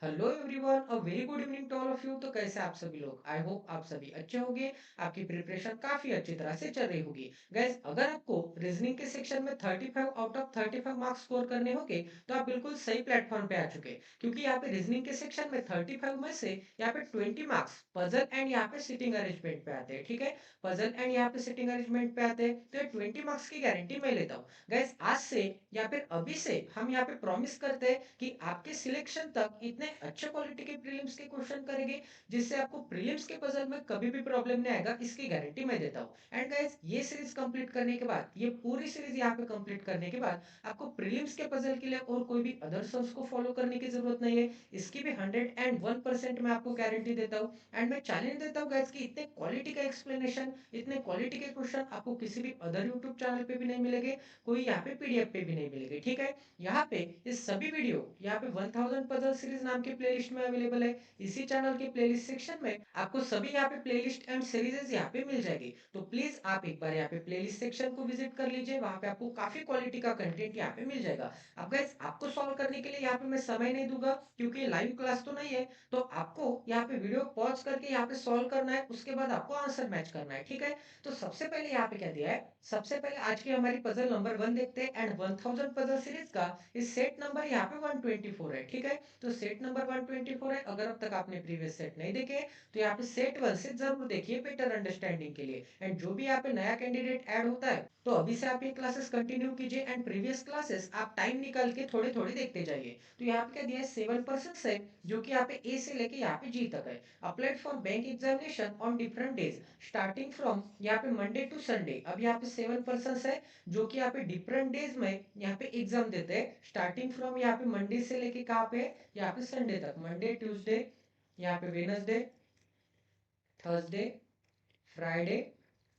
Hello everyone, a very good evening to all of you. तो कैसे आप सभी लोग? आई होप आप सभी अच्छे होंगे। आपकी प्रिपरेशन काफी अच्छी तरह से चल रही होगी। गाइस, अगर आपको रीजनिंग के सेक्शन में 35 आउट ऑफ 35 मार्क्स स्कोर करने होंगे तो आप बिल्कुल सही प्लेटफॉर्म पे आ चुके, क्योंकि यहाँ पे रीजनिंग के सेक्शन में 35 में से यहाँ पे 20 मार्क्स पजल एंड यहाँ पे सिटिंग अरेंजमेंट पे आते हैं। ठीक है, पजल एंड यहाँ पे सिटिंग अरेंजमेंट पे आते हैं, तो ये 20 मार्क्स की गारंटी मैं लेता हूँ। गाइस, आज से या फिर अभी से हम यहाँ पे प्रॉमिस करते हैं कि आपके सिलेक्शन तक इतने अच्छे क्वालिटी के प्रीलिम्स के क्वेश्चन करेंगे जिससे आपको प्रीलिम्स के पजल में कभी भी प्रॉब्लम नहीं आएगा, इसकी गारंटी मैं देता हूँ। एंड गाइस, ये सीरीज कंप्लीट करने के बाद, ये पूरी सीरीज यहाँ पे कंप्लीट करने के बाद आपको प्रीलिम्स के पजल के लिए और कोई भी अदर सोर्स को फॉलो करने की जरूरत नहीं है। इसकी भी 101% मैं आपको गारंटी देता हूँ। एंड मैं चैलेंज देता हूँ गाइस कि इतने क्वालिटी का एक्सप्लेनेशन, इतने क्वालिटी के क्वेश्चन आपको किसी भी अदर यूट्यूब चैनल पे भी नहीं मिलेंगे, कोई यहाँ पे पीडीएफ पे भी नहीं मिलेंगे। ठीक है, यहाँ पे ये सभी वीडियो यहाँ पे 1000 पजल सीरीज नाम के प्लेलिस्ट में अवेलेबल है। इसी चैनल के प्लेलिस्ट सेक्शन में आपको सभी यहाँ पे प्लेलिस्ट एंड सीरीजेस यहाँ पे मिल जाएगी। तो प्लीज आप एक बार यहाँ पे प्लेलिस्ट सेक्शन को विजिट कर लीजिए, वहां पे आपको काफी क्वालिटी का कंटेंट यहाँ पे मिल जाएगा। अब गाइस, आपको सॉल्व करने के लिए यहाँ पे मैं समय नहीं दूंगा, क्योंकि लाइव क्लास तो नहीं है। तो आपको यहाँ पे वीडियो पॉज करके यहाँ पे सॉल्व करना है, उसके बाद आपको आंसर मैच करना है। ठीक है, तो सबसे पहले यहाँ पे क्या दिया है, सबसे पहले आज की हमारी पजल नंबर 1 देखते हैं। एंड 1000 पजल सीरीज का इस सेट नंबर यहाँ पे 124 है। ठीक है, तो सेट नंबर 124 है। अगर अब तक आपने प्रीवियस सेट नहीं देखे तो यहाँ पे सेट 1 से जरूर देखिए बेटर अंडरस्टैंडिंग के लिए। एंड जो भी यहाँ पे नया कैंडिडेट ऐड होता है तो अभी से आप ये क्लासेस कंटिन्यू कीजिए, एंड प्रीवियस क्लासेस आप टाइम निकाल के थोड़े थोड़े देखते जाइए। तो यहाँ पे क्या दिया है, 7% है, जो कि यहाँ पे ए से लेके यहाँ पे जी तक है। Applied for bank examination on different days starting from यहाँ पे मंडे टू संडे। अब यहाँ पे 7% है, जो कि यहाँ पे डिफरेंट डेज में यहाँ पे एग्जाम देते हैं, स्टार्टिंग फ्रॉम यहाँ पे मंडे से लेके कहाँ पे, यहाँ पे संडे तक। मंडे, ट्यूसडे, यहाँ पे Wednesday, Thursday, Friday,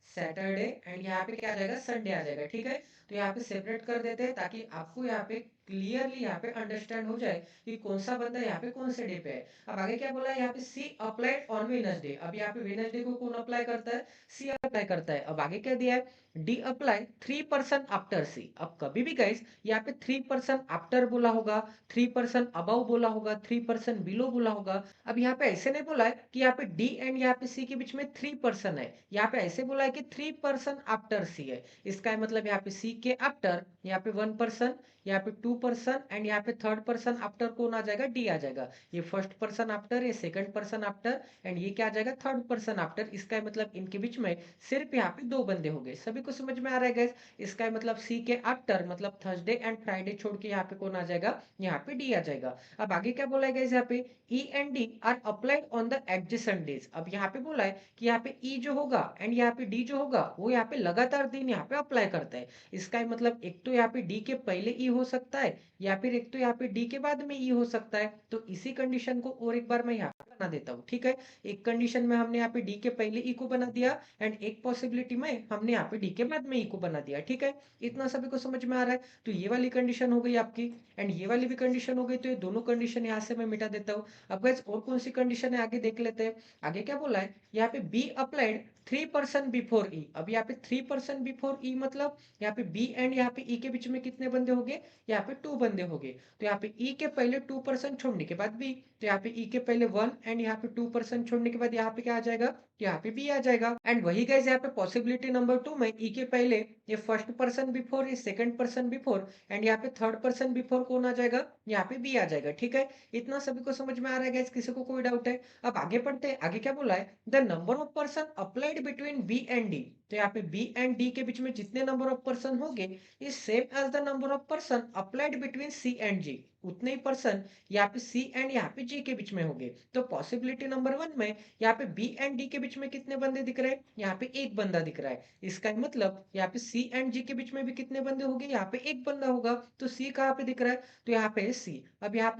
Saturday, and यहाँ पे क्या आ जाएगा, संडे आ जाएगा। ठीक है, तो यहाँ पे सेपरेट कर देते हैं ताकि आपको यहाँ पे क्लियरली यहाँ पे अंडरस्टैंड हो जाए कि कौन सा बंदा यहाँ पे कौन से डे पे है। अब आगे क्या बोला है, यहाँ पे सी अप्लाइड ऑन वेनसडे। अब यहाँ पे वेनसडे को कौन अप्लाई करता है, सी अप्लाई करता है। अब आगे क्या दिया है, डी अप्लाई 3% आफ्टर सी। अब कभी भी गाइस यहाँ पे 3% आफ्टर बोला होगा, 3% अबव बोला होगा, 3% बिलो बोला होगा। अब यहाँ पे ऐसे नहीं बोला है कि यहाँ पे डी एंड यहाँ पे सी के बीच में 3% है, यहाँ पे ऐसे बोला है कि 3% आफ्टर सी है। इसका मतलब यहाँ पे सी के आफ्टर यहाँ पे 1%, यहाँ पे 2%, एंड यहाँ पे थर्ड पर्सन आफ्टर कौन आ जाएगा, डी आ जाएगा। ये फर्स्ट पर्सन आफ्टर, ये सेकंड पर्सन आफ्टर, एंड ये क्या आ जाएगा, थर्ड पर्सन आफ्टर। इसका मतलब इनके बीच में सिर्फ यहाँ पे दो बंदे हो गए। सभी को समझ में आ रहा है गैस? इसका मतलब सी के आफ्टर मतलब थर्सडे एंड फ्राइडे छोड़ के यहाँ पे कौन आ जाएगा, यहाँ पे डी आ जाएगा। अब आगे क्या बोला है गैस, यहाँ पे E and D R applied on the adjacent days. अब यहाँ पे बोला है कि यहाँ पे ई जो होगा एंड यहाँ पे डी जो होगा वो यहाँ पे लगातार दिन यहाँ पे अप्लाई करता है। इसका मतलब एक तो यहाँ पे डी के पहले ई हो सकता है, या फिर एक तो यहाँ पे डी के बाद में ई हो सकता है। तो इसी कंडीशन को और एक बार मैं यहाँ पे बना देता हूँ। ठीक है, एक कंडीशन में हमने यहाँ पे डी के पहले ई को बना दिया, एंड एक पॉसिबिलिटी में हमने यहाँ पे डी के बाद में ई को बना दिया। ठीक है, इतना सभी को समझ में आ रहा है? तो ये वाली कंडीशन हो गई आपकी, एंड ये वाली भी कंडीशन हो गई। तो ये दोनों कंडीशन यहाँ से मैं मिटा देता हूँ। अब गाइस, और कौन सी कंडीशन है आगे देख लेते हैं। आगे क्या बोला है, यहाँ पे बी अप्लाइड 3% बिफोर ई। अब यहाँ पे 3% बिफोर ई मतलब यहाँ पे बी एंड यहाँ पे ई के बीच में कितने बंदे हो गए, यहाँ पे 2 बंदे हो गए। तो यहाँ पे ई के पहले 2% छोड़ने के बाद बी, तो यहाँ पे ई के पहले 1 एंड यहाँ पे 2% छोड़ने के बाद यहाँ पे क्या आ जाएगा, यहाँ पे बी आ जाएगा। एंड वही गाइस, यहाँ पे पॉसिबिलिटी नंबर 2 में ई के पहले ये फर्स्ट पर्सन बिफोर, ये सेकंड पर्सन बिफोर, एंड यहाँ पे थर्ड पर्सन बिफोर कौन आ जाएगा, यहाँ पे बी आ जाएगा। ठीक है, इतना सभी को समझ में आ रहा है गाइस? किसी को कोई डाउट है? अब आगे पढ़ते हैं। आगे क्या बोला है, the number of person applied between B and D. तो यहाँ पे बी एंड डी के बीच में जितने नंबर ऑफ पर्सन होंगे is same as the number of person applied between C and G. उतने ही पर्सन यहाँ पे सी एंड यहाँ पे जी के बीच में होंगे। तो पॉसिबिलिटी नंबर 1 में यहाँ पे बी एंड डी के बीच में कितने बंदे दिख रहे हैं, यहाँ पे एक बंदा दिख रहा है। इसका मतलब यहाँ पे सी एंड जी के बीच में भी कितने बंदे होंगे, यहाँ पे एक बंदा होगा। तो सी कहाँ पे दिख रहा है, तो यहाँ पे सी। अब यहाँ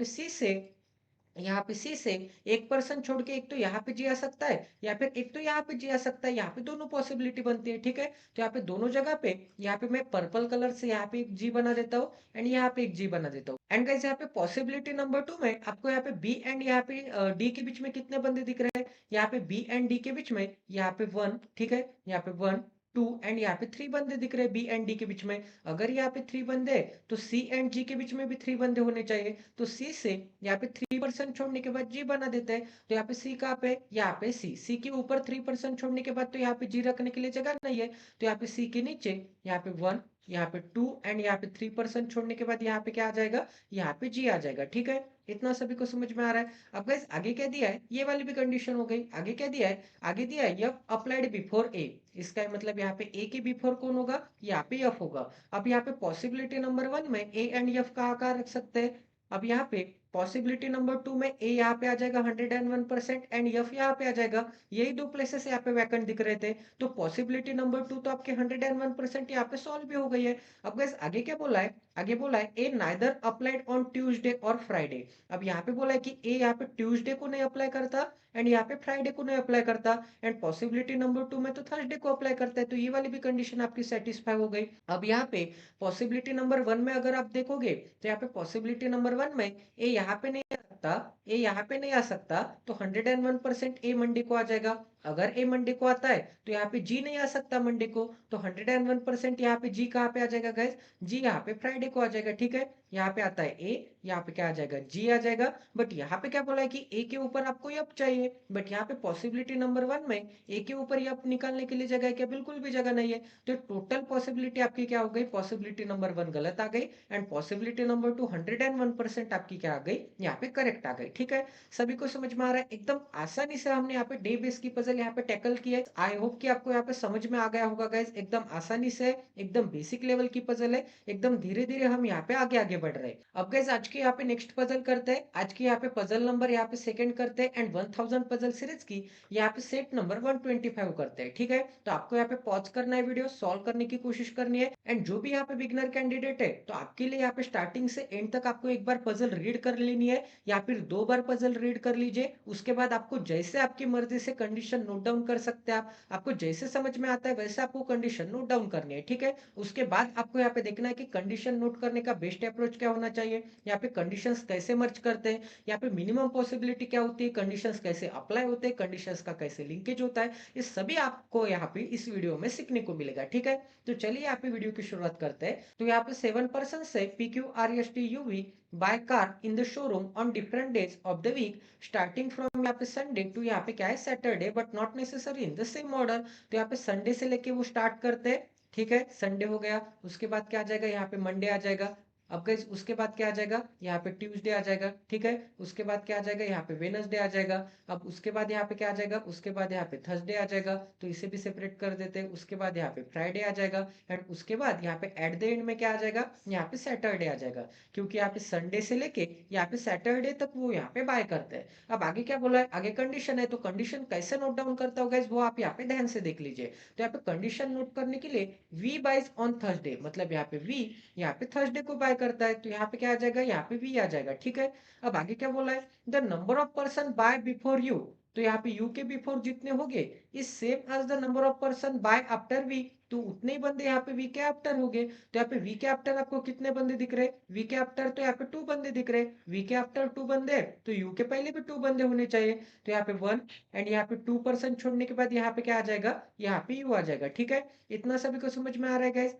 पे सी से एक पर्सन छोड़ के एक तो यहाँ पे जी आ सकता है, या फिर एक तो यहाँ पे जी आ सकता है। यहाँ पे दोनों पॉसिबिलिटी बनती है। ठीक है, तो यहाँ पे दोनों जगह पे यहाँ पे मैं पर्पल कलर से यहाँ पे एक जी बना देता हूँ, एंड यहाँ पे एक जी बना देता हूँ। एंड गाइस, यहाँ पे पॉसिबिलिटी नंबर 2 में आपको यहाँ पे बी एंड यहाँ पे डी के बीच में कितने बंदे दिख रहे हैं, यहाँ पे बी एंड डी के बीच में यहाँ पे 1। ठीक है, यहाँ पे 1, 2 एंड यहाँ पे 3 बंदे दिख रहे हैं बी एंड डी के बीच में। अगर यहाँ पे 3 बंदे तो सी एंड जी के बीच में भी 3 बंदे होने चाहिए। तो सी से यहाँ पे 3% छोड़ने के बाद जी बना देते हैं। तो यहाँ पे सी कहाँ पे, यहाँ पे सी के ऊपर 3% छोड़ने के बाद तो यहाँ पे जी रखने के लिए जगह नहीं है। तो यहाँ पे सी के नीचे यहाँ पे 1, यहाँ पे 2 एंड यहाँ पे 3% छोड़ने के बाद यहाँ पे क्या आ जाएगा, यहाँ पे जी आ जाएगा। ठीक है, इतना सभी को समझ में आ रहा है। अब गाइस आगे क्या दिया है, ये वाली भी कंडीशन हो गई। आगे क्या दिया है, आगे दिया है यफ अप्लाइड बिफोर ए। इसका मतलब यहाँ पे ए के बिफोर कौन होगा, यहाँ पे यफ होगा। अब यहाँ पे पॉसिबिलिटी नंबर 1 में ए एंड यफ कहाँ रख सकते हैं। अब यहाँ पे पॉसिबिलिटी नंबर 2 में ए यहाँ पे आ जाएगा 101% एंड यफ यहाँ पे आ जाएगा। यही दो प्लेसेस यहाँ पे वैकेंट दिख रहे थे। तो पॉसिबिलिटी नंबर 2 तो आपके 101% यहाँ पे सॉल्व भी हो गई है। अब गाइस आगे क्या बोला है, आगे बोला है ए नाइदर अप्लाइड ऑन ट्यूसडे और फ्राइडे। अब यहाँ पे बोला है कि ए यहाँ पे ट्यूसडे को नहीं अप्लाई करता एंड यहाँ पे फ्राइडे को नहीं अप्लाई करता एंड पॉसिबिलिटी नंबर 2 में तो थर्सडे को अप्लाई करता है। तो ये वाली भी कंडीशन आपकी सेटिस्फाई हो गई। अब यहाँ पे पॉसिबिलिटी नंबर 1 में अगर आप देखोगे तो यहाँ पे पॉसिबिलिटी नंबर 1 में ए यहाँ पे नहीं आ सकता, ए यहाँ पे नहीं आ सकता। तो 101% ए मंडे को आ जाएगा। अगर ए मंडे को आता है तो यहाँ पे जी नहीं आ सकता मंडे को। तो 101% यहाँ पे जी कहाँ पे आ जाएगा गाइस, जी यहाँ पे फ्राइडे को आ जाएगा। ठीक है, यहाँ पे आता है ए, यहाँ पे क्या आ जाएगा, जी आ जाएगा। बट यहाँ पे क्या बोला है कि ए के ऊपर आपको यप चाहिए। बट यहाँ पे पॉसिबिलिटी नंबर 1 में ए के ऊपर यप निकालने के लिए जगह है क्या, बिल्कुल भी जगह नहीं है। तो टोटल पॉसिबिलिटी आपकी क्या हो गई, पॉसिबिलिटी नंबर 1 गलत आ गई एंड पॉसिबिलिटी नंबर 2 101% आपकी क्या आ गई, यहाँ पे करेक्ट आ गई। ठीक है, सभी को समझ में आ रहा है। एकदम आसानी से हमने यहाँ पे डे बेस की पजल यहाँ पे टैकल की है। आई होप कि आपको यहाँ पे समझ में आ गया होगा गाइस। एकदम आसानी से, एकदम बेसिक लेवल की पजल है। एकदम धीरे धीरे हम यहाँ पे आगे आगे बढ़ रहे हैं। अब गाइस आज के यहाँ पे नेक्स्ट पजल करते हैं। आज की यहाँ पे पजल नंबर यहाँ पे सेकंड करते हैं एंड 1000 पजल सीरीज की यहाँ पे सेट नंबर 125 करते हैं। ठीक है, तो आपको यहाँ पे पॉज करना है, वीडियो सॉल्व करने की कोशिश करनी है। एंड जो भी यहाँ पे बिगनर कैंडिडेट है तो आपके लिए यहाँ पे स्टार्टिंग से एंड तक आपको एक बार पजल रीड कर लेनी है या फिर 2 बार पजल रीड कर लीजिए। उसके बाद आपको जैसे आपकी मर्जी से कंडीशन नोट डाउन कर सकते हैं। आप आपको जैसे समझ में आता है वैसे आपको कंडीशन नोट डाउन करनी है। ठीक है, उसके बाद आपको यहाँ पे देखना है कि कंडीशन नोट करने का बेस्ट अप्रोच क्या होना चाहिए, यहाँ पे कंडीशंस कैसे मर्ज करते हैं, यहाँ पे मिनिमम पॉसिबिलिटी क्या होती है, कंडीशंस कैसे अप्लाई होते हैं, कंडीशंस का कैसे लिंकेज होता है, ये सभी आपको यहाँ पे इस वीडियो में सीखने को मिलेगा। ठीक है, तो चलिए यहाँ पे वीडियो की शुरुआत करते हैं। तो यहाँ पे 7 पर्सन से PQRST buy car in the showroom on different days of the week starting from यहाँ पे संडे टू यहाँ पे क्या है Saturday but not necessary in the same order. तो यहाँ पे संडे से लेके वो स्टार्ट करते हैं। ठीक है, संडे हो गया, उसके बाद क्या आ जाएगा, यहाँ पे मंडे आ जाएगा। अब गाइस उसके बाद क्या आ जाएगा, यहाँ पे ट्यूसडे आ जाएगा। ठीक है, उसके बाद क्या आ जाएगा, यहाँ पे वेडनेसडे आ जाएगा। अब उसके बाद यहाँ पे क्या आ जाएगा, उसके बाद यहाँ पे थर्सडे आ जाएगा। तो इसे भी सेपरेट कर देते हैं। उसके बाद यहाँ पे फ्राइडे आ जाएगा एंड उसके बाद यहाँ पे एट द एंड में क्या आ जाएगा, यहाँ पे सैटरडे आ जाएगा। क्योंकि यहाँ पे संडे से लेके यहाँ पे सैटरडे तक वो यहाँ पे बाय करते हैं। अब आगे क्या बोला है, आगे कंडीशन है। तो कंडीशन कैसे नोट डाउन करता होगा वो आप यहाँ पे ध्यान से देख लीजिए। तो यहाँ पे कंडीशन नोट करने के लिए वी बाइज ऑन थर्सडे, मतलब यहाँ पे वी यहाँ पे थर्सडे को बाय करता है। तो यहाँ पे क्या आ जाएगा, यहाँ पे वी आ जाएगा। ठीक है, अब आगे क्या बोला है, the number of person buy before U. तो यहाँ पे यू के बिफोर जितने हो गए is same as the number of person buy after V. तो उतने ही बंदे यहाँ पे वी के आफ्टर हो गए। तो यहाँ पे वी के आफ्टर आपको कितने बंदे दिख रहे, वी के आफ्टर तो यहाँ पे 2 बंदे दिख रहे। वी के आफ्टर 2 बंदे तो यू के पहले भी 2 बंदे होने चाहिए। तो यहाँ पे 1 एंड यहाँ पे 2% छोड़ने के बाद यहाँ पे क्या आ जाएगा, यहाँ पे यू आ जाएगा। ठीक है, इतना सभी को समझ में आ रहा है गाइस।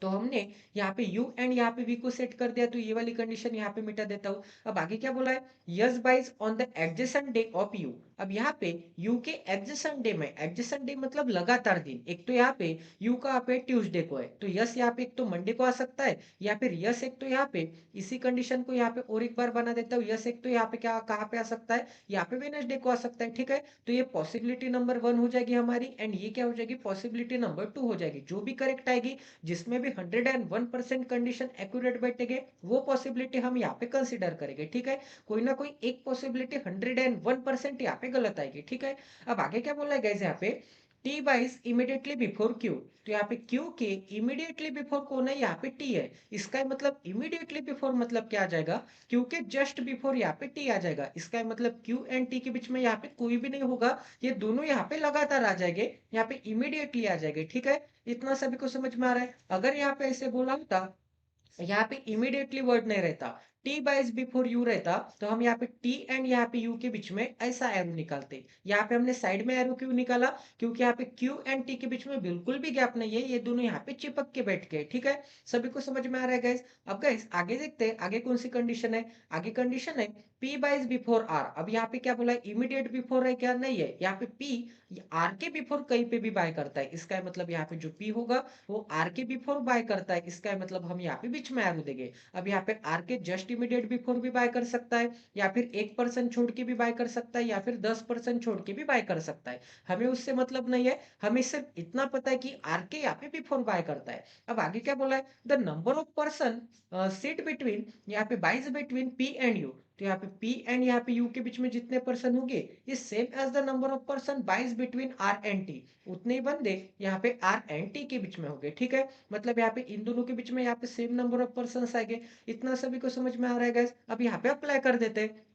तो हमने यहाँ पे u एंड यहाँ पे v को सेट कर दिया। तो ये वाली कंडीशन यहाँ पे मिटा देता हूँ। अब आगे क्या बोला है, S buys on the adjacent day of u। अब यहाँ पे u के एडजेसेंट डे में, एडजेसेंट डे मतलब लगातार दिन, एक तो यहाँ पे u का पे ट्यूसडे को है तो यस यहाँ पे एक तो मंडे को आ सकता है या फिर यस एक तो यहाँ पे इसी कंडीशन को यहाँ पे और एक बार बना देता हूँ। यस एक तो यहाँ पे क्या कहाँ पे आ सकता है, यहाँ पे वेडनेसडे को आ सकता है। ठीक है, तो ये पॉसिबिलिटी नंबर 1 हो जाएगी हमारी एंड ये क्या हो जाएगी, पॉसिबिलिटी नंबर 2 हो जाएगी। जो भी करेक्ट आएगी, जिसमें भी 101% कंडीशन एक्यूरेट बैठेंगे वो पॉसिबिलिटी हम यहाँ पे कंसिडर करेंगे। ठीक है, कोई ना कोई एक पॉसिबिलिटी 101% यहाँ पे गलत आएगी। ठीक है, अब आगे क्या बोला है गाइस, यहाँ पे T buys immediately before Q. तो यहाँ पे क्यू के इमीडिएटली बिफोर कौन है, यहाँ पे टी है। इसका मतलब इमीडिएटली बिफोर मतलब क्या आ जाएगा, क्यू के जस्ट बिफोर यहाँ पे टी आ जाएगा। इसका मतलब क्यू एंड टी के बीच में यहाँ पे कोई भी नहीं होगा, ये दोनों यहाँ पे लगातार आ जाएंगे, यहाँ पे इमीडिएटली आ जाएंगे। ठीक है, इतना सभी को समझ में आ रहा है। अगर यहाँ पे ऐसे बोला होता, यहाँ पे इमीडिएटली वर्ड नहीं रहता, टी बाइज बिफोर यू रहता तो हम यहाँ पे टी एंड यहाँ पे यू के बीच में ऐसा एरो निकालते। यहाँ पे हमने साइड में एरो क्यों निकाला? क्योंकि यहाँ पे क्यू एंड टी के बीच में बिल्कुल भी गैप नहीं है, ये दोनों यहाँ पे चिपक के बैठ गए। ठीक है, सभी को समझ में आ रहा है गाइस? अब गाइस आगे देखते हैं, आगे कौन सी कंडीशन है। आगे कंडीशन है पी बाइज बिफोर आर। अब यहाँ पे क्या बोला है? इमीडिएट बिफोर है क्या? नहीं है। यहाँ पे पी आर के बिफोर कहीं पे भी बाय करता है, इसका मतलब यहाँ पे जो पी होगा वो आर के बिफोर बाय करता है, इसका मतलब हम यहाँ पे बीच में एरो देंगे। अब यहाँ पे आर के जस्ट इमीडिएट बिफोर भी बाय कर सकता है, या फिर 1% छोड़ के भी बाय कर सकता है, या फिर 10% छोड़ के भी बाय कर सकता है। हमें उससे मतलब नहीं है, हमें सिर्फ इतना पता है कि आर के यहाँ पे बिफोर बाय करता है। अब आगे क्या बोला है? The number of person sit between, यहाँ पे buys between P and U. तो यहाँ पे पी एंड यहाँ पे यू के बीच में जितने पर्सन होंगे is same as the number of person buys between R and T. उतने ही बंदे यहाँ पे आर एंड टी के बीच में होंगे। ठीक है, मतलब यहाँ पे इन दोनों के बीच में यहाँ पे सेम नंबर ऑफ पर्सन आएंगे। इतना सभी को समझ में आ रहा है गाइस? अब यहाँ पे अप्लाई कर देते हैं।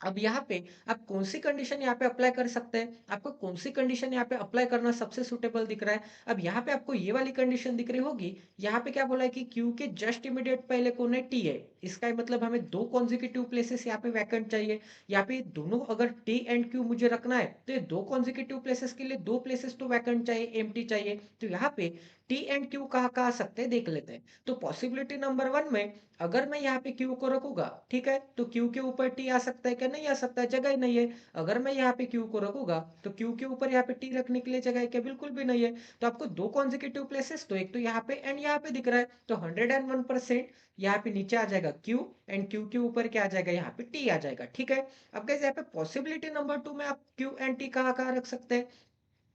अब यहाँ पे आप कौन सी कंडीशन यहाँ पे अप्लाई कर सकते हैं? आपको कौन सी कंडीशन यहाँ पे अप्लाई करना सबसे सुटेबल दिख रहा है? अब यहाँ पे आपको ये वाली कंडीशन दिख रही होगी। यहाँ पे क्या बोला है कि क्यू के जस्ट इमीडिएट पहले कौन है? टी है। इसका मतलब हमें दो कॉन्जिक्यूटिव प्लेसेस यहाँ पे वैकेंट चाहिए। यहाँ पे दोनों अगर टी एंड क्यू मुझे रखना है तो ये दो कॉन्जिक्यूटिव प्लेसेस के लिए दो प्लेसेस तो वैकेंट चाहिए, एम्प्टी चाहिए। तो यहाँ पे टी एंड क्यू कहाँ कहाँ आ सकते हैं देख लेते हैं। तो पॉसिबिलिटी नंबर 1 में अगर मैं यहाँ पे क्यू को रखूंगा, ठीक है, तो क्यू के ऊपर टी आ सकता है क्या? नहीं आ सकता है, जगह ही नहीं है। अगर मैं यहाँ पे क्यू को रखूंगा तो क्यू के ऊपर यहाँ पे टी रखने के लिए जगह है क्या? बिल्कुल भी नहीं है। तो आपको दो कॉन्जिक्यूटिव प्लेसेस, तो एक तो यहाँ पे एंड यहाँ पे दिख रहा है, तो 101% यहाँ पे नीचे आ जाएगा क्यू, एंड क्यू के ऊपर क्या आ जाएगा? यहाँ पे टी आ जाएगा। ठीक है, अब कैसे यहाँ पे पॉसिबिलिटी नंबर 2 में आप क्यू एंड टी कहाँ कहाँ रख सकते हैं?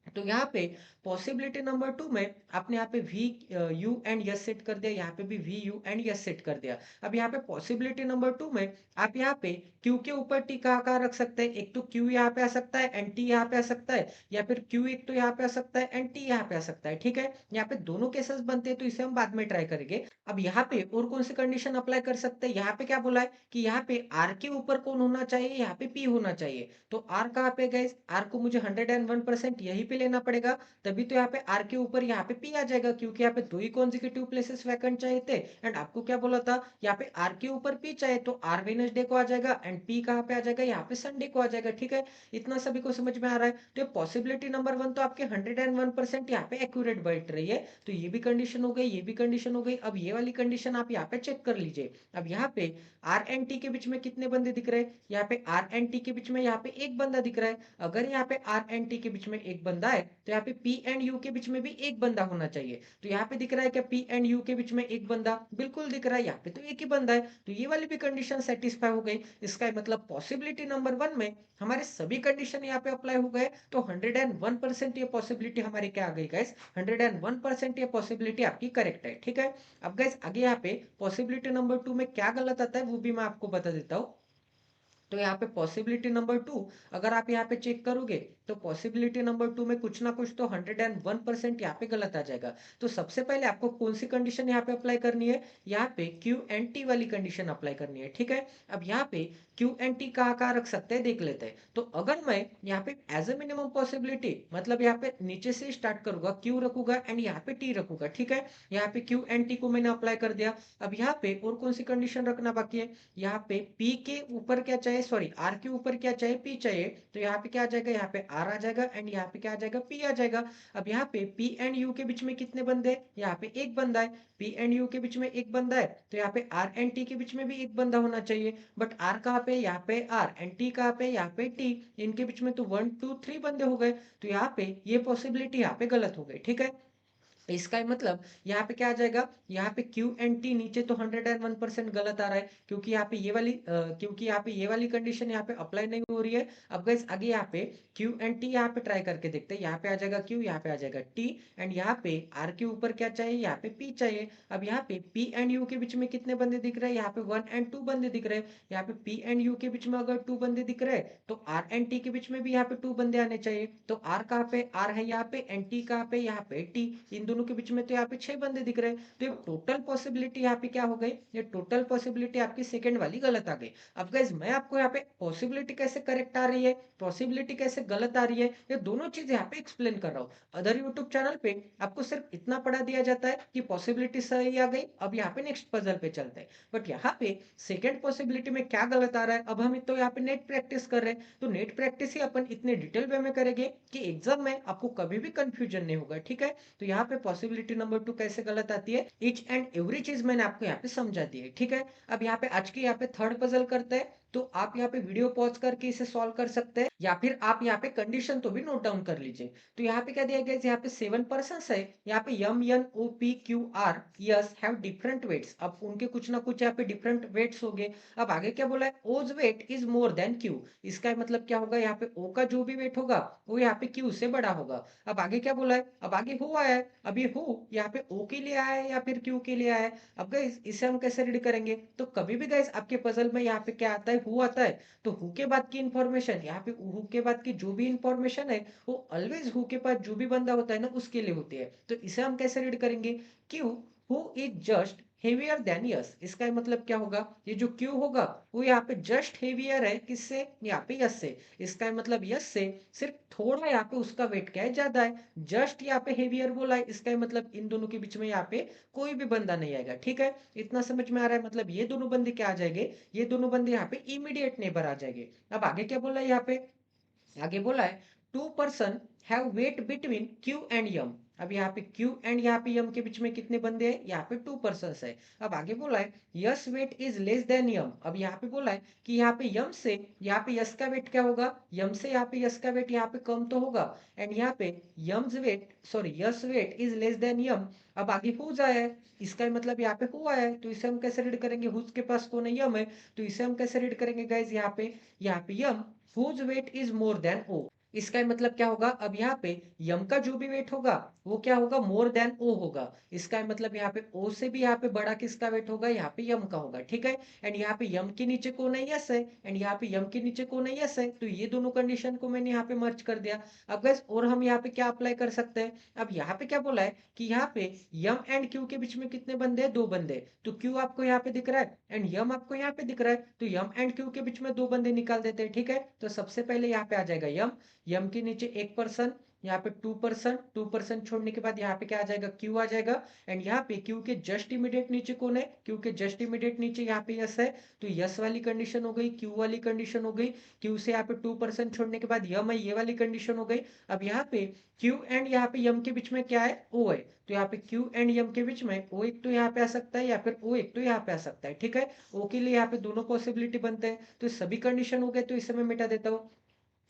तो यहाँ पे पॉसिबिलिटी नंबर 2 में आपने यहाँ पे V U and S set कर दिया, यहाँ पे भी V U and S set कर दिया। अब यहाँ पे पॉसिबिलिटी नंबर 2 में आप यहाँ पे क्यू के ऊपर टी कहाँ कहाँ रख सकते हैं? एक तो क्यू यहाँ पे आ सकता है एंड टी यहाँ पे आ सकता है, या फिर क्यू एक तो यहाँ पे आ सकता है एंड टी यहाँ पे आ सकता है। ठीक है, यहाँ पे दोनों केसेस बनते हैं, तो इसे हम बाद में ट्राई करेंगे। अब यहाँ पे और कौन सी कंडीशन अप्लाई कर सकते हैं? यहाँ पे क्या बोला है कि यहाँ पे आर के ऊपर कौन होना चाहिए? यहाँ पे पी होना चाहिए। तो आर कहाँ पे गए? आर को मुझे 101% यहीं पे लेना पड़ेगा, तभी तो यहाँ पे आर के ऊपर यहाँ पे पी आ जाएगा, क्योंकि यहाँ पे दो ही कॉन्जिक्यूटिव प्लेसेस वैकेंट चाहिए थे। एंड आपको क्या बोला था? यहाँ पे आर के ऊपर पी चाहिए, तो आर वेडनेसडे को आ जाएगा, एंड पी कहाँ पे आ जाएगा? यहाँ पे संडे को आ जाएगा। ठीक है, इतना सभी को समझ में आ रहा है? तो पॉसिबिलिटी नंबर 1 तो आपके 101% यहाँ पे एक्यूरेट बैठ रही है। तो ये भी कंडीशन हो गई, ये भी कंडीशन हो गई। अब ये वाली कंडीशन आप यहाँ पे चेक कर लीजिए। अब यहाँ पे आर एंड टी के बीच में कितने बंदे दिख रहे हैं? यहाँ पे आर एंड टी के बीच में यहाँ पे एक बंदा दिख रहा है। अगर यहाँ पे आर एंड टी के बीच में एक बंदा है तो यहाँ पे पी एंड यू के बीच में भी एक बंदा होना चाहिए। तो यहाँ पे दिख रहा है क्या पी एंड यू के बीच में एक बंदा? बिल्कुल दिख रहा है, यहाँ पे तो एक ही बंदा है। तो ये वाली भी कंडीशन सेटिस्फाई हो गई। इसका मतलब पॉसिबिलिटी नंबर 1 में हमारे सभी कंडीशन यहाँ पे अप्लाई हो गए। तो 101% ये पॉसिबिलिटी हमारी क्या आ गई गाइस? 101% ये पॉसिबिलिटी आपकी करेक्ट है। ठीक है, अब गाइस आगे यहाँ पे पॉसिबिलिटी नंबर 2 में क्या गलत आता है वो भी मैं आपको बता देता हूँ। तो यहाँ पे पॉसिबिलिटी नंबर 2 अगर आप यहाँ पे चेक करोगे तो पॉसिबिलिटी नंबर 2 में कुछ ना कुछ तो 101% यहाँ पे गलत आ जाएगा। तो सबसे पहले आपको कौन सी कंडीशन यहाँ पे अप्लाई करनी है? यहाँ पे क्यू एंड टी वाली कंडीशन अप्लाई करनी है। ठीक है, अब यहाँ पे क्यू एंड टी कहाँ कहाँ रख सकते हैं देख लेते हैं। तो अगर मैं यहाँ पे एज ए मिनिमम पॉसिबिलिटी, मतलब यहाँ पे नीचे से स्टार्ट करूंगा, क्यू रखूंगा एंड यहाँ पे टी रखूंगा। ठीक है, यहाँ पे क्यू एंड टी को मैंने अप्लाई कर दिया। अब यहाँ पे और कौन सी कंडीशन रखना बाकी है? यहाँ पे P के ऊपर क्या चाहिए? सॉरी, R के ऊपर क्या चाहिए? P चाहिए। तो यहाँ पे क्या आ जाएगा? यहाँ पे R आ जाएगा, एंड यहाँ पे क्या आ जाएगा? P आ जाएगा। अब यहाँ पे P एंड U के बीच में कितने बंदे हैं? यहाँ पे एक बंदा है। P एंड U के बीच में एक बंदा है, तो यहाँ पे R एंड T के बीच में भी एक बंदा होना चाहिए। बट R कहाँ पे? यहाँ पे R, एंड T कहाँ पे? यहाँ पे T। इनके बीच में तो 1 2 3 बंदे हो गए। तो यहाँ पे ये पॉसिबिलिटी यहाँ पे गलत हो गई। ठीक है, इसका मतलब यहाँ पे क्या आ जाएगा? यहाँ पे क्यू एंड टी नीचे तो 101% गलत आ रहा है, क्योंकि यहाँ पे ये वाली क्योंकि यहाँ पे ये वाली कंडीशन यहाँ पे अप्लाई नहीं हो रही है। अब गाइस आगे यहाँ पे क्यू एंड टी यहाँ पे ट्राई करके देखते हैं। यहाँ पे आ जाएगा क्यू, यहाँ पे आ जाएगा टी, एंड यहाँ पे आर के ऊपर क्या चाहिए? यहाँ पे पी चाहिए। अब यहाँ पे पी एंड यू के बीच में कितने बंदे दिख रहे हैं? यहाँ पे 1 एंड 2 बंदे दिख रहे हैं। यहाँ पे पी एंड यू के बीच में अगर 2 बंदे दिख रहे हैं तो आर एंड टी के बीच में भी यहाँ पे 2 बंदे आने चाहिए। तो आर कहाँ पे? आर है यहाँ पे, एंड टी कहाँ पे? यहाँ पे टी। इन दोनों के बीच में तो यहाँ पे 6 बंदे दिख रहे हैं, तो ये टोटल पॉसिबिलिटी यहाँ पे क्या हो गई, ये टोटल पॉसिबिलिटी आपकी सेकंड वाली गलत आ गई। अब गाइस मैं आपको यहाँ पे पॉसिबिलिटी कैसे करेक्ट आ रही है, पॉसिबिलिटी कैसे गलत आ रही है, ये दोनों चीज यहाँ पे एक्सप्लेन कर रहा हूँ। अदर यूट्यूब चैनल पे आपको सिर्फ इतना पढ़ा दिया जाता है कि पॉसिबिलिटी सही आ गई, अब यहाँ पे नेक्स्ट पजल पे चलते हैं। बट यहाँ पे सेकंड पॉसिबिलिटी में क्या गलत आ रहा है, अब हम तो यहाँ पे नेट प्रैक्टिस कर रहे हैं, तो नेट प्रैक्टिस ही अपन इतने डिटेल वे में करेंगे कि एग्जाम में आपको कभी भी कंफ्यूजन नहीं होगा, ठीक है। तो यहाँ पे पॉसिबिलिटी नंबर 2 कैसे गलत आती है, ईच एंड एवरी चीज मैंने आपको यहाँ पे समझा दी है, ठीक है। अब यहाँ पे आज के यहाँ पे थर्ड पजल करते हैं, तो आप यहाँ पे वीडियो पॉज करके इसे सॉल्व कर सकते हैं, या फिर आप यहाँ पे कंडीशन तो भी नोट डाउन कर लीजिए। तो यहाँ पे क्या दिया गया है, यहाँ पे 7 पर्सन्स है, यहाँ पे M N O P Q R S have different weights, अब उनके कुछ ना कुछ यहाँ पे डिफरेंट वेट्स हो गए। अब आगे क्या बोला है, O's weight is more than Q, इसका मतलब क्या होगा, यहाँ पे ओ का जो भी वेट होगा वो यहाँ पे क्यू से बड़ा होगा। अब आगे क्या बोला है, अब आगे हु आया है, अभी हु यहाँ पे ओ के लिए आया है या फिर क्यू के लिए आया है। अब गाइस इसे हम कैसे रीड करेंगे, तो कभी भी गाइस आपके पजल में यहाँ पे क्या आता है, हु आता है, तो हु के बाद की इंफॉर्मेशन, यहाँ पे हु के बाद की जो भी इंफॉर्मेशन है वो ऑलवेज हु के पास जो भी बंदा होता है ना उसके लिए होती है। तो इसे हम कैसे रीड करेंगे, Q who is just heavier than S, इसका मतलब क्या होगा, ये जो क्यू होगा वो यहाँ पे जस्ट हेवियर है किससे, यहाँ पे यस से, इसका मतलब यस से सिर्फ थोड़ा यहाँ पे उसका वेट क्या है, ज्यादा है। जस्ट यहाँ पे हेवियर बोला है, इसका मतलब इन दोनों के बीच में यहाँ पे कोई भी बंदा नहीं आएगा, ठीक है। इतना समझ में आ रहा है, मतलब ये दोनों बंदे क्या आ जाएंगे, ये दोनों बंदे यहाँ पे इमीडिएट नेबर आ जाएंगे। अब आगे क्या बोला है, यहाँ पे आगे बोला है 2 person have weight between Q and M, अब यहाँ पे क्यू एंड यहाँ पे यम के बीच में कितने बंदे हैं, यहाँ पे 2 पर्सन है। अब आगे बोला है S weight is less than M, अब यहाँ पे बोला है कि यहाँ पे यम से यहाँ पे यस का वेट क्या होगा, यम से यहाँ पे यस का वेट यहाँ पे कम तो होगा, एंड यहाँ पे M's weight sorry S weight is less than M. अब आगे हुज आया है, इसका मतलब यहाँ पे हु आया है, तो इसे हम कैसे रीड करेंगे, हुज के पास कौन है, यम है, तो इसे हम कैसे रीड करेंगे गाइज, यहाँ पे यम whose weight is more than O, इसका मतलब क्या होगा, अब यहाँ पे यम का जो भी वेट होगा वो क्या होगा, मोर देन ओ होगा, इसका मतलब यहाँ पे ओ से भी यहाँ पे बड़ा किसका वेट होगा, यहाँ पे यम का होगा, ठीक है। एंड यहाँ पे यम के नीचे कौन है, यस है, एंड यहाँ पे यम के नीचे कौन है, यस है, तो ये दोनों कंडीशन को मैंने यहाँ पे मर्ज कर दिया। अब गैस और हम यहाँ पे क्या अप्लाई कर सकते हैं, अब यहाँ पे क्या बोला है कि यहाँ पे यम एंड क्यू के बीच में कितने बंदे हैं, 2 बंदे, तो क्यू आपको यहाँ पे दिख रहा है एंड यम आपको यहाँ पे दिख रहा है, तो यम एंड क्यू के बीच में 2 बंदे निकाल देते हैं, ठीक है। तो सबसे पहले यहाँ पे आ जाएगा यम, यम के नीचे 1 पर्सन, यहाँ पे 2 पर्सन, 2 पर्सन छोड़ने के बाद यहाँ पे क्या आ जाएगा, क्यू आ जाएगा, एंड यहाँ पे क्यू के जस्ट इमीडिएट नीचे कौन है, क्यू के जस्ट इमीडिएट नीचे यहाँ पे यस है, तो यस वाली कंडीशन हो गई, क्यू वाली कंडीशन हो गई, क्यू से यहाँ पे 2 पर्सन छोड़ने के बाद यम है, ये वाली कंडीशन हो गई। अब यहाँ पे क्यू एंड यहाँ पे यम के बीच में क्या है, ओ है, तो यहाँ पे क्यू एंड यम के बीच में ओ एक तो यहाँ पे आ सकता है या फिर ओ एक तो यहाँ पे आ सकता है, ठीक है। ओ के लिए यहाँ पे दोनों पॉसिबिलिटी बनते हैं, तो सभी कंडीशन हो गए, तो इसे मैं मिटा देता हूँ।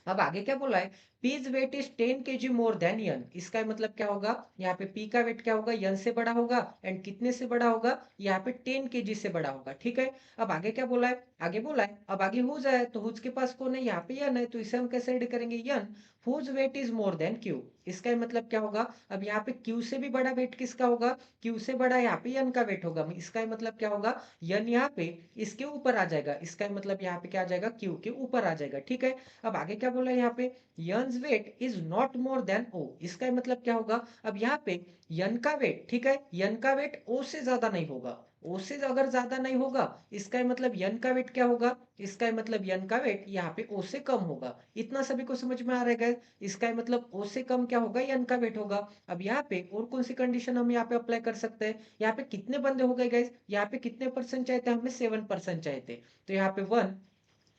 अब आगे क्या बोला है, P's weight is 10 kg more than N, इसका मतलब क्या होगा, यहाँ पे पी का वेट क्या होगा, यन से बड़ा होगा, एंड कितने से बड़ा होगा, यहाँ पे 10 kg से बड़ा होगा, ठीक है। अब आगे क्या बोला है, आगे बोला है अब आगे हुज है, तो हुज के पास कौन है, यहाँ पे यन है, तो इसे हम कैसे रीड करेंगे, N whose weight is more than Q, इसका मतलब क्या होगा, अब यहाँ पे क्यू से भी बड़ा वेट किसका होगा, क्यू से बड़ा यहाँ पे यन का वेट होगा, इसका मतलब क्या होगा, यन यहाँ पे इसके ऊपर आ जाएगा, इसका मतलब यहाँ पे क्या आ जाएगा, क्यू के ऊपर आ जाएगा, ठीक है। अब आगे क्या बोला है यहाँ पे, N's weight is not more than O, इसका मतलब क्या होगा, अब यहाँ पे यन का वेट, ठीक है, यन का वेट ओ से ज्यादा नहीं होगा, ओ से अगर ज्यादा नहीं होगा इसका मतलब यन का वेट क्या होगा, इसका मतलब यन का वेट यहाँ पे ओ से कम होगा। इतना सभी को समझ में आ रहा है, इसका मतलब ओ से कम क्या होगा, यन का वेट होगा। अब यहाँ पे और कौन सी कंडीशन हम यहाँ पे अप्लाई कर सकते हैं, यहाँ पे कितने बंदे हो गए गाइस, यहाँ पे कितने परसेंट चाहिए थे, हमें 7 पर्सन चाहिए थे, तो यहाँ पे 1,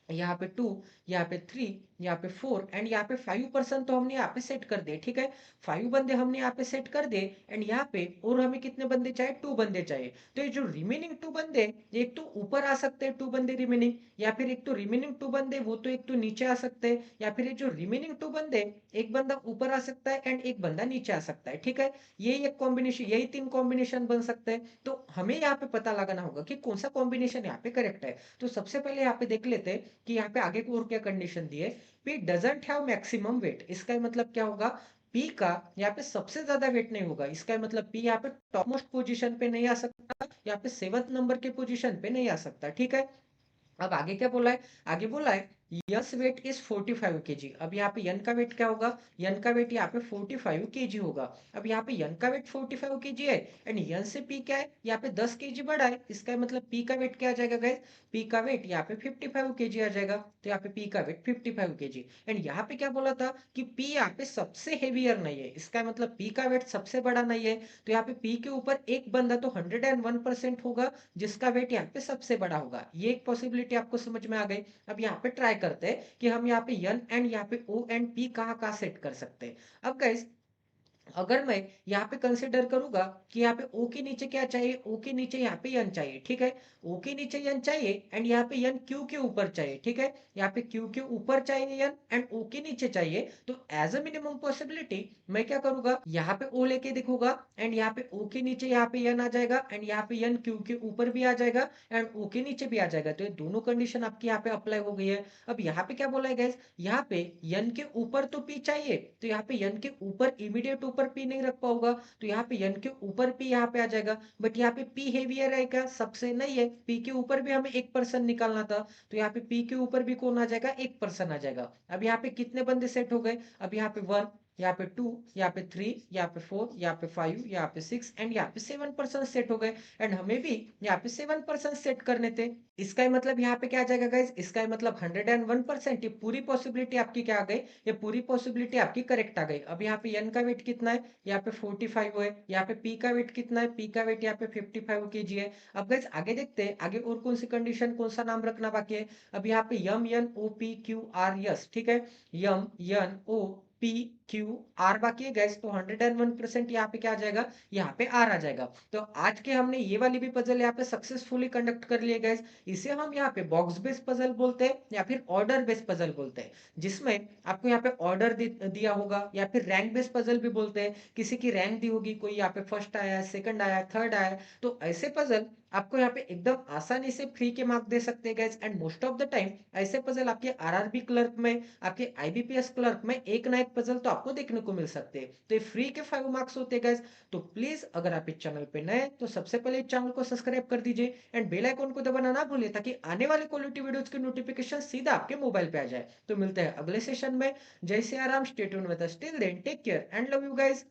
यहाँ पे 2, यहाँ पे 3, यहाँ पे 4 एंड यहाँ पे 5 पर्सन तो हमने यहाँ पे सेट कर दिए, ठीक है। 5 बंदे हमने यहाँ पे सेट कर दिए, एंड यहाँ पे और हमें कितने बंदे चाहिए, 2 बंदे चाहिए, तो ये जो रिमेनिंग 2 बंदे, एक तो ऊपर आ सकते हैं 2 बंदे रिमेनिंग, या फिर एक तो रिमेनिंग 2 बंदे वो तो एक तो नीचे आ सकते हैं, या फिर ये जो रिमेनिंग 2 बंदे, एक बंदा ऊपर आ सकता है एंड एक बंदा नीचे आ सकता है, ठीक है। यही एक कॉम्बिनेशन, यही 3 कॉम्बिनेशन बन सकते हैं, तो हमें यहाँ पे पता लगाना होगा कि कौन सा कॉम्बिनेशन यहाँ पे करेक्ट है। तो सबसे पहले यहाँ पे देख लेते हैं कि यहाँ पे आगे को और क्या कंडीशन दी है, P doesn't have maximum weight, इसका मतलब क्या होगा, पी का यहाँ पे सबसे ज्यादा वेट नहीं होगा, इसका मतलब पी यहाँ पे टॉप मोस्ट पोजीशन पे नहीं आ सकता, यहाँ पे 7th नंबर के पोजीशन पे नहीं आ सकता, ठीक है। अब आगे क्या बोला है, आगे बोला है यस वेट इज 45 केजी। अब यहाँ पे यन का वेट क्या होगा? यन का वेट यहाँ पे 45 केजी होगा। अब यहाँ पे यन का वेट 45 केजी है एंड यन से पी क्या है? यहाँ पे 10 केजी बढ़ा है, इसका मतलब पी का वेट क्या आ जाएगा गाइस? पी का वेट यहाँ पे 55 केजी आ जाएगा। तो यहाँ पे पी का वेट 55 केजी एंड यहाँ पे क्या बोला था कि पी यहाँ पे सबसे हेवियर नहीं है, इसका मतलब पी का वेट सबसे बड़ा नहीं है। तो यहाँ पे पी के ऊपर एक बंदा तो 101% होगा जिसका वेट यहाँ पे सबसे बड़ा होगा। ये एक पॉसिबिलिटी आपको समझ में आ गई। अब यहाँ पे ट्राई करते हैं कि हम यहाँ पे यन एंड यहाँ पे ओ एंड पी कहाँ कहाँ सेट कर सकते हैं। अब गाइस अगर मैं यहाँ पे कंसिडर करूंगा कि यहाँ पे ओ के नीचे क्या चाहिए, ओ के नीचे यहाँ पे यन चाहिए, ठीक है। ओ के नीचे यन चाहिए एंड यहाँ पे यन क्यू के ऊपर चाहिए, ठीक है। यहाँ पे क्यू के ऊपर चाहिए यन एंड ओ के नीचे चाहिए। तो एज अ मिनिमम पॉसिबिलिटी मैं क्या करूंगा, यहाँ पे ओ लेके देखूंगा एंड यहाँ पे ओ के नीचे यहाँ पे यन आ जाएगा एंड यहाँ पे यन क्यू के ऊपर भी आ जाएगा एंड ओ के नीचे भी आ जाएगा। तो ये दोनों कंडीशन आपकी यहाँ पे अप्लाई हो गई है। अब यहाँ पे क्या बोला है गाइस, यहाँ पे यन के ऊपर तो पी चाहिए, तो यहाँ पे यन के ऊपर इमीडिएट ऊपर पी नहीं रख पाऊंगा, तो यहाँ पे यन के ऊपर पी यहाँ पे आ जाएगा। बट यहाँ पे पी हेवियर है क्या? सबसे नहीं है, पी के ऊपर भी हमें एक पर्सन निकालना था, तो यहाँ पे पी के ऊपर भी कौन आ जाएगा? एक पर्सन आ जाएगा। अब यहाँ पे कितने बंदे सेट हो गए? अब यहाँ पे 1, यहाँ पे 2, यहाँ पे 3, यहाँ पे 4, यहाँ पे 5, यहाँ पे 6 एंड यहाँ पे 7% सेट हो गए एंड हमें भी यहाँ पे 7% सेट करने थे। इसका ही मतलब यहाँ पे क्या आ जाएगा गाइज? इसका ही मतलब 101%। ये पूरी पॉसिबिलिटी आपकी क्या आ गई? ये पूरी पॉसिबिलिटी आपकी करेक्ट आ गई। अब यहाँ पे एन का वेट कितना है? यहाँ पे 45 है। यहाँ पे पी का वेट कितना है? पी का वेट यहाँ पे 55 केजी है। अब गाइज आगे देखते हैं आगे और कौन सी कंडीशन, कौन सा नाम रखना बाकी है। अब यहाँ पे M N O P Q R S, ठीक है। M N O P Q R बाकी है गैस, तो 101% यहाँ पे क्या आ जाएगा? यहाँ पे आर आ जाएगा। तो आज के हमने ये वाली भी पजल यहाँ पे सक्सेसफुली कंडक्ट कर लिए गैस। इसे हम यहाँ पे बॉक्स बेस्ड पजल बोलते हैं या फिर ऑर्डर बेस्ड पजल बोलते हैं, जिसमें आपको यहाँ पे ऑर्डर दिया होगा या फिर रैंक बेस्ड पजल भी बोलते हैं। किसी की रैंक दी होगी, कोई यहाँ पे फर्स्ट आया, सेकंड आया, थर्ड आया, तो ऐसे पजल आपको यहाँ पे एकदम आसानी से फ्री के मार्क दे सकते हैं guys. And most of the time ऐसे पजल आपके आरआरबी क्लर्क में, आपके आईबीपीएस क्लर्क में एक ना एक पजल तो आपको देखने को मिल सकते हैं। तो ये फ्री के 5 मार्क्स होते हैं गाइस। तो प्लीज अगर आप इस चैनल पे नए तो सबसे पहले इस चैनल को सब्सक्राइब कर दीजिए एंड बेल आइकन को दबाना ना भूलिए ताकि आने वाले क्वालिटी वीडियोस की नोटिफिकेशन सीधा आपके मोबाइल पे आ जाए। तो मिलते हैं अगले सेशन में। जय Siya Ram, stay tuned with us, till then take care and love you guys.